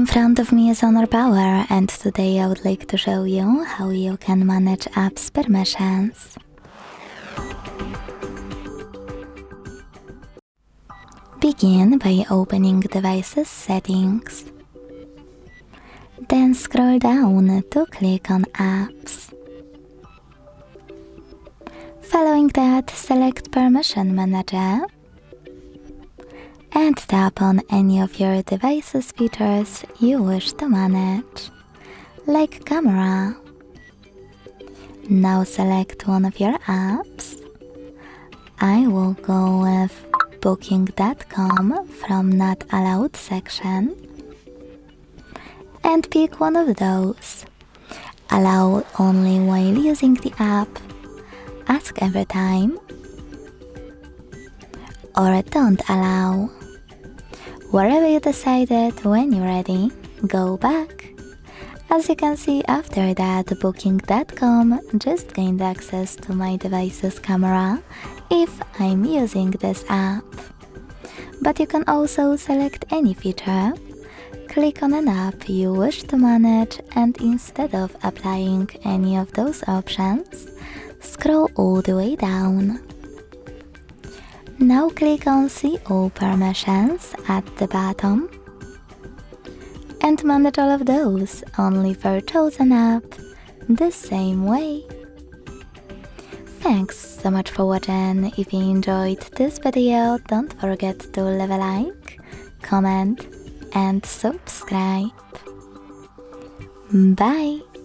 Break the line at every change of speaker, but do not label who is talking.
In front of me is Honor Power, and today I would like to show you how you can manage apps permissions. Begin by opening Devices Settings. Then scroll down to click on Apps. Following that, select Permission Manager and tap on any of your device's features you wish to manage, like camera. Now select one of your apps. I will go with Booking.com from Not Allowed section and pick one of those. Allow only while using the app, ask every time, or don't allow. Wherever you decided, when you're ready, go back. As you can see, after that, Booking.com just gained access to my device's camera if I'm using this app. But you can also select any feature, click on an app you wish to manage, and instead of applying any of those options, scroll all the way down. Now click on See All Permissions at the bottom and manage all of those only for chosen app the same way. Thanks so much for watching. If you enjoyed this video, don't forget to leave a like, comment and subscribe. Bye!